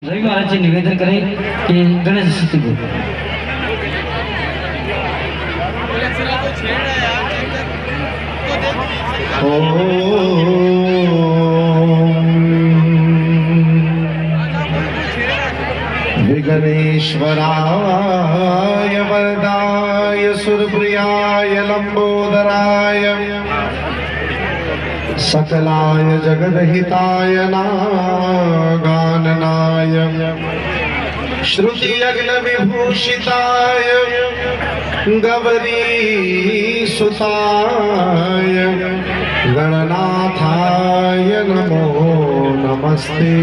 रवि महाराज जी निवेदन करें कि गणेश स्तुति को विघ्नेश्वराय वरदाय सुरप्रियाय लंबोदराय सकलाय जगदहिताय नागाननाय श्रुति अग्न विभूषिताय गौरीसुताय गणनाथाय नमो नमस्ते।